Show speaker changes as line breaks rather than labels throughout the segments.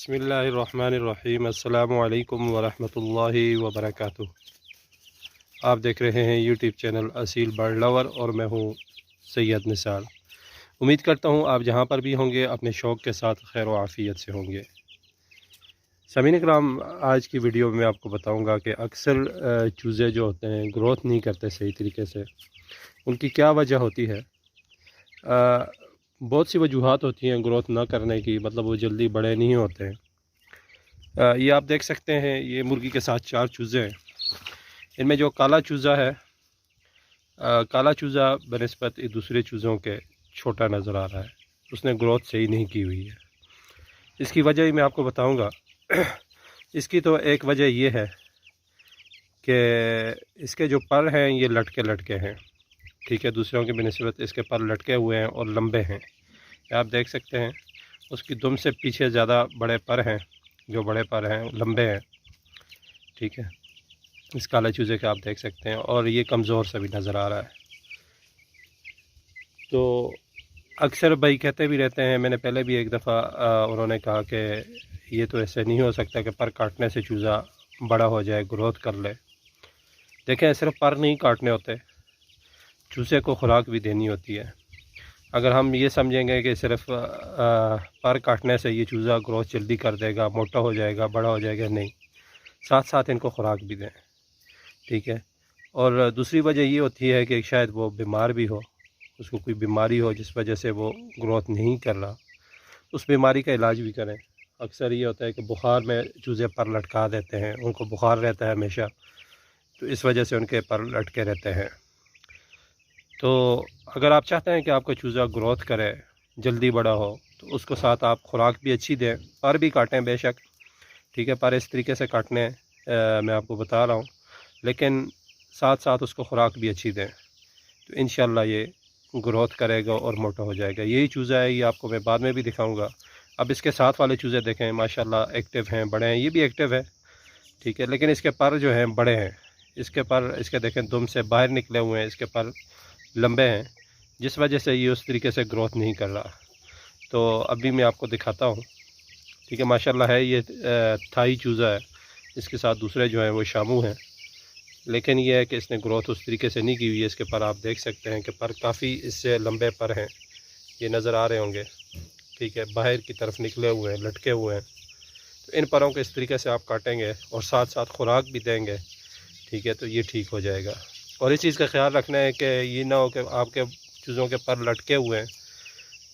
बिस्मिल्लाहिर्रहमानिर्रहीम। अस्सलामु अलैकुम वरहमतुल्लाहि वबरकातुह। आप देख रहे हैं YouTube channel Aseel bird lover और मैं हूं सैयद निसार। उम्मीद करता हूं आप जहां पर भी होंगे अपने शौक़ के साथ खैर व आफ़ियत से होंगे। समीन कराम, आज की वीडियो में आपको बताऊंगा कि अक्सर चूज़े जो होते हैं ग्रोथ नहीं करते सही तरीके से। उनकी क्या वजह होती है? बहुत सी वजूहात होती हैं ग्रोथ ना करने की, मतलब वो जल्दी बड़े नहीं होते हैं। ये आप देख सकते हैं, ये मुर्गी के साथ 4 चूज़े हैं। इनमें जो काला चूज़ा है, काला चूज़ा बनिस्बत दूसरे चूज़ों के छोटा नज़र आ रहा है, उसने ग्रोथ सही नहीं की हुई है। इसकी वजह ही मैं आपको बताऊंगा। इसकी तो एक वजह ये है कि इसके जो पर हैं ये लटके लटके हैं, ठीक है। दूसरों की बनिस्बत इसके पर लटके हुए हैं और लंबे हैं। आप देख सकते हैं उसकी दुम से पीछे ज़्यादा बड़े पर हैं, जो बड़े पर हैं लंबे हैं, ठीक है। इस काले चूज़े के आप देख सकते हैं और ये कमज़ोर सा भी नज़र आ रहा है। तो अक्सर भाई कहते भी रहते हैं, मैंने पहले भी एक दफ़ा उन्होंने कहा कि ये तो ऐसे नहीं हो सकता कि पर काटने से चूज़ा बड़ा हो जाए, ग्रोथ कर ले। देखें, सिर्फ पर नहीं काटने होते, चूज़े को खुराक भी देनी होती है। अगर हम ये समझेंगे कि सिर्फ पर काटने से ये चूज़ा ग्रोथ जल्दी कर देगा, मोटा हो जाएगा, बड़ा हो जाएगा, नहीं, साथ साथ इनको खुराक भी दें, ठीक है। और दूसरी वजह ये होती है कि शायद वो बीमार भी हो, उसको कोई बीमारी हो जिस वजह से वो ग्रोथ नहीं कर रहा, उस बीमारी का इलाज भी करें। अक्सर ये होता है कि बुखार में चूज़े पर लटका देते हैं, उनको बुखार रहता है हमेशा, तो इस वजह से उनके पर लटके रहते हैं। तो अगर आप चाहते हैं कि आपका चूज़ा ग्रोथ करे, जल्दी बड़ा हो, तो उसको साथ आप खुराक भी अच्छी दें, पर भी काटें बेशक, ठीक है। पर इस तरीके से काटने मैं आपको बता रहा हूँ, लेकिन साथ साथ उसको खुराक भी अच्छी दें, तो इंशाल्लाह ये ग्रोथ करेगा और मोटा हो जाएगा। यही चूज़ा है, ये आपको मैं बाद में भी दिखाऊँगा। अब इसके साथ वाले चूज़े देखें, माशाल्लाह एक्टिव हैं, बड़े हैं, ये भी एक्टिव है, ठीक है। लेकिन इसके पर जो हैं बड़े हैं, इसके पर इसके देखें दुम से बाहर निकले हुए हैं, इसके पर लंबे हैं, जिस वजह से ये उस तरीके से ग्रोथ नहीं कर रहा। तो अभी मैं आपको दिखाता हूँ, ठीक है। माशाल्लाह है, ये थाई चूज़ा है, इसके साथ दूसरे जो हैं वो शामू हैं, लेकिन ये है कि इसने ग्रोथ उस तरीके से नहीं की हुई है। इसके पर आप देख सकते हैं कि पर काफ़ी इससे लंबे पर हैं, ये नज़र आ रहे होंगे, ठीक है। बाहर की तरफ निकले हुए हैं, लटके हुए हैं। तो इन परों को इस तरीके से आप काटेंगे और साथ साथ खुराक भी देंगे, ठीक है, तो ये ठीक हो जाएगा। और इस चीज़ का ख्याल रखना है कि ये ना हो कि आपके चूज़ों के पर लटके हुए हैं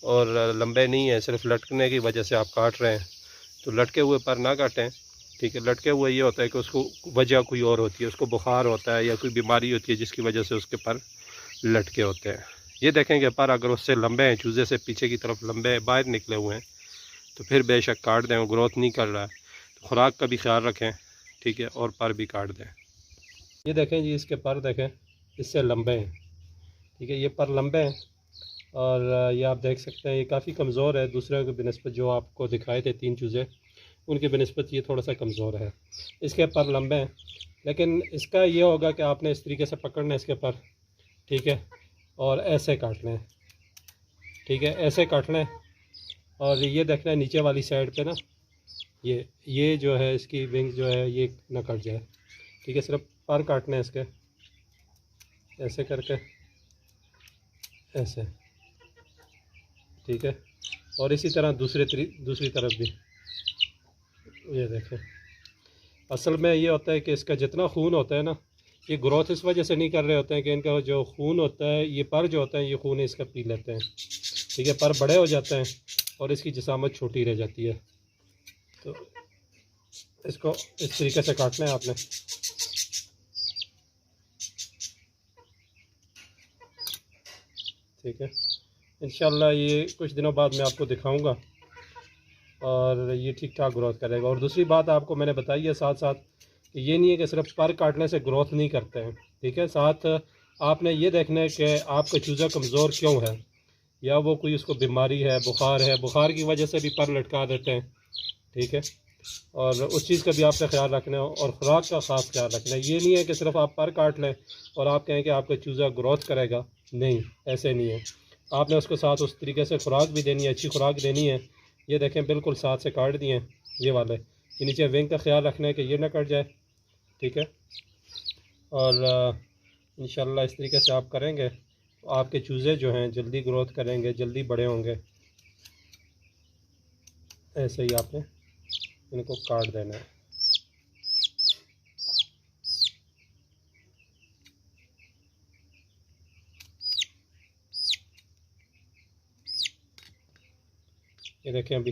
और लंबे नहीं हैं, सिर्फ लटकने की वजह से आप काट रहे हैं, तो लटके हुए पर ना काटें, ठीक है। लटके हुए ये होता है कि उसको वजह कोई और होती है, उसको बुखार होता है या कोई बीमारी होती है जिसकी वजह से उसके पर लटके होते हैं। ये देखेंगे पर अगर उससे लंबे हैं, चूज़े से पीछे की तरफ लंबे बाहर निकले हुए हैं, तो फिर बेशक काट दें, ग्रोथ नहीं कर रहा है, तो खुराक का भी ख्याल रखें, ठीक है, और पर भी काट दें। ये देखें जी, इसके पर देखें, इससे लंबे हैं, ठीक है, ये पर लंबे हैं। और ये आप देख सकते हैं ये काफ़ी कमज़ोर है, दूसरे के बनस्बत जो आपको दिखाए थे 3 चूज़े, उनके बनस्बत ये थोड़ा सा कमज़ोर है। इसके पर लंबे हैं, लेकिन इसका ये होगा कि आपने इस तरीके से पकड़ना है इसके पर, ठीक है, और ऐसे काटना है, ठीक है, ऐसे काटना है। और ये देखना है नीचे वाली साइड पे ना, ये जो है इसकी विंग जो है ये ना कट जाए, ठीक है। सिर्फ पर काटने हैं इसके, ऐसे करके, ऐसे, ठीक है। और इसी तरह दूसरी तरफ भी, ये देखें। असल में ये होता है कि इसका जितना खून होता है ना, ये ग्रोथ इस वजह से नहीं कर रहे होते हैं कि इनका जो खून होता है, ये पर जो होता है ये खून इसका पी लेते हैं, ठीक है। पर बड़े हो जाते हैं और इसकी जिसामत छोटी रह जाती है। तो इसको इस तरीके से काटना है आपने, ठीक है। इंशाल्लाह ये कुछ दिनों बाद मैं आपको दिखाऊंगा और ये ठीक ठाक ग्रोथ करेगा। और दूसरी बात आपको मैंने बताई है साथ साथ कि ये नहीं है कि सिर्फ पर काटने से ग्रोथ नहीं करते हैं, ठीक है। साथ आपने ये देखना है कि आपका चूज़ा कमज़ोर क्यों है, या वो कोई उसको बीमारी है, बुखार की वजह से भी पर लटका देते हैं, ठीक है। और उस चीज़ का भी आपने ख्याल रखना है और ख़ुराक का ख़ास ख्याल रखना है। ये नहीं है कि सिर्फ आप पर काट लें और आप कहें कि आपका चूज़ा ग्रोथ करेगा, नहीं, ऐसे नहीं है। आपने उसको साथ उस तरीके से खुराक भी देनी है, अच्छी खुराक देनी है। ये देखें बिल्कुल साथ से काट दिए, ये वाले, ये नीचे विंग का ख्याल रखना है कि ये ना कट जाए, ठीक है। और इंशाल्लाह इस तरीके से आप करेंगे तो आपके चूज़े जो हैं जल्दी ग्रोथ करेंगे, जल्दी बड़े होंगे। ऐसे ही आपने इनको काट देना है। ये देखें अभी